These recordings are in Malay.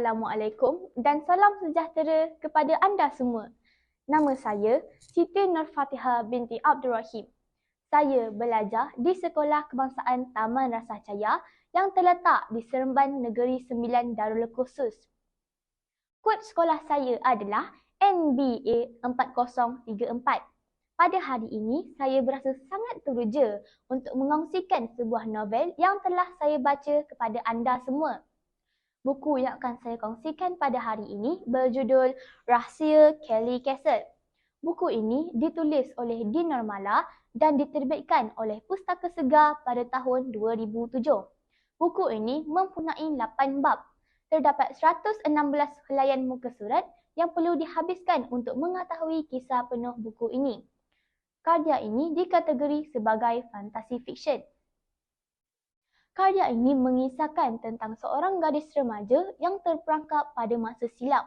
Assalamualaikum dan salam sejahtera kepada anda semua. Nama saya Siti Nurfatihah binti Abdul Rahim. Saya belajar di Sekolah Kebangsaan Taman Rasa Cahaya yang terletak di Seremban Negeri Sembilan Darul Khusus. Kod sekolah saya adalah NBA 4034. Pada hari ini, saya berasa sangat teruja untuk mengongsikan sebuah novel yang telah saya baca kepada anda semua. Buku yang akan saya kongsikan pada hari ini berjudul Rahsia Kelly Castle. Buku ini ditulis oleh Din Nurmala dan diterbitkan oleh Pustaka Segar pada tahun 2007. Buku ini mempunyai 8 bab. Terdapat 116 helaian muka surat yang perlu dihabiskan untuk mengetahui kisah penuh buku ini. Karya ini dikategori sebagai fantasi fiksyen. Karya ini mengisahkan tentang seorang gadis remaja yang terperangkap pada masa silam.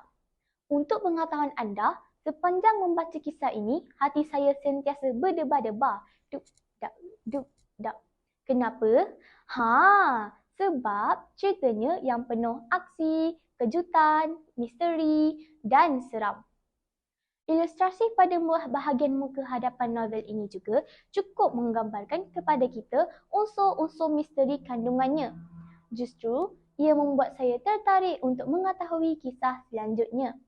Untuk pengetahuan anda, sepanjang membaca kisah ini, hati saya sentiasa berdebar-debar. Duk, dak. Kenapa? Sebab ceritanya yang penuh aksi, kejutan, misteri dan seram. Ilustrasi pada bahagian muka hadapan novel ini juga cukup menggambarkan kepada kita unsur-unsur misteri kandungannya. Justru, ia membuat saya tertarik untuk mengetahui kisah selanjutnya.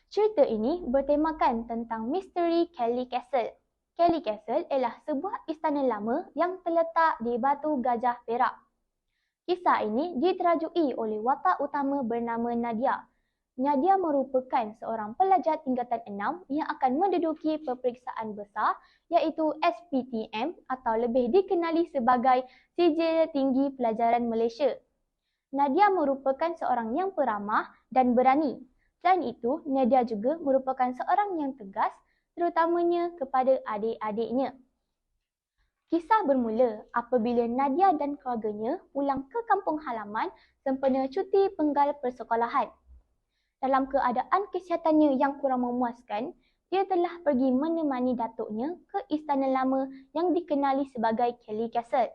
Cerita ini bertemakan tentang misteri Kelly Castle. Kelly Castle ialah sebuah istana lama yang terletak di Batu Gajah Perak. Kisah ini diterajui oleh watak utama bernama Nadia. Nadia merupakan seorang pelajar tingkatan 6 yang akan menduduki peperiksaan besar iaitu SPTM atau lebih dikenali sebagai Sijil Tinggi Pelajaran Malaysia. Nadia merupakan seorang yang peramah dan berani. Selain itu, Nadia juga merupakan seorang yang tegas terutamanya kepada adik-adiknya. Kisah bermula apabila Nadia dan keluarganya pulang ke kampung halaman sempena cuti penggal persekolahan. Dalam keadaan kesihatannya yang kurang memuaskan, dia telah pergi menemani datuknya ke istana lama yang dikenali sebagai Kelly Castle.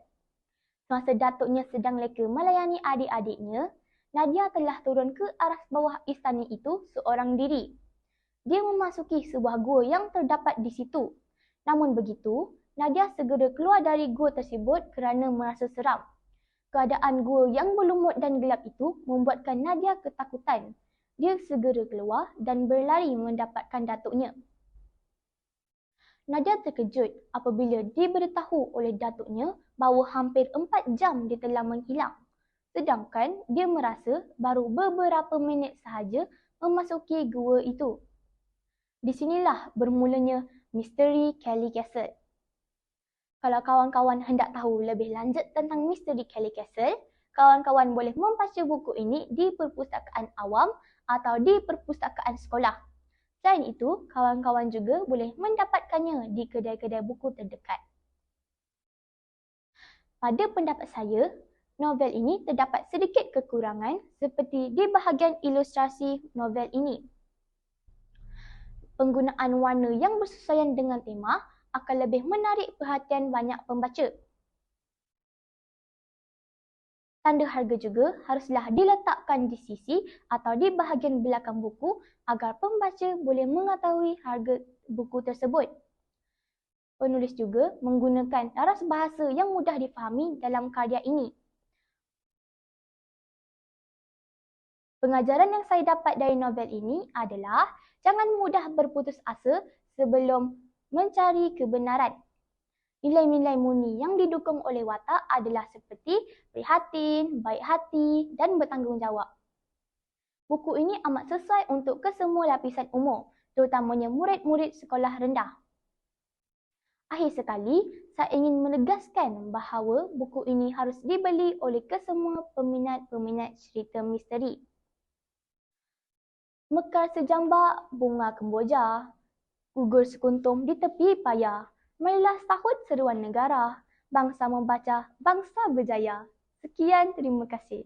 Semasa datuknya sedang leka melayani adik-adiknya, Nadia telah turun ke arah bawah istana itu seorang diri. Dia memasuki sebuah gua yang terdapat di situ. Namun begitu, Nadia segera keluar dari gua tersebut kerana merasa seram. Keadaan gua yang berlumut dan gelap itu membuatkan Nadia ketakutan. Dia segera keluar dan berlari mendapatkan datuknya. Nadia terkejut apabila diberitahu oleh datuknya bahawa hampir 4 jam dia telah menghilang. Sedangkan dia merasa baru beberapa minit sahaja memasuki gua itu. Di sinilah bermulanya misteri Kelly Castle. Kalau kawan-kawan hendak tahu lebih lanjut tentang misteri Kelly Castle, kawan-kawan boleh membaca buku ini di perpustakaan awam atau di perpustakaan sekolah. Selain itu, kawan-kawan juga boleh mendapatkannya di kedai-kedai buku terdekat. Pada pendapat saya, novel ini terdapat sedikit kekurangan seperti di bahagian ilustrasi novel ini. Penggunaan warna yang bersesuaian dengan tema akan lebih menarik perhatian banyak pembaca. Tanda harga juga haruslah diletakkan di sisi atau di bahagian belakang buku agar pembaca boleh mengetahui harga buku tersebut. Penulis juga menggunakan taras bahasa yang mudah difahami dalam karya ini. Pengajaran yang saya dapat dari novel ini adalah jangan mudah berputus asa sebelum mencari kebenaran. Nilai-nilai murni yang didukung oleh watak adalah seperti prihatin, baik hati dan bertanggungjawab. Buku ini amat sesuai untuk kesemua lapisan umur, terutamanya murid-murid sekolah rendah. Akhir sekali, saya ingin menegaskan bahawa buku ini harus dibeli oleh kesemua peminat-peminat cerita misteri. Mekar sejambak bunga kemboja, gugur sekuntum di tepi paya. Marilah sahut seruan negara, bangsa membaca, bangsa berjaya. Sekian, terima kasih.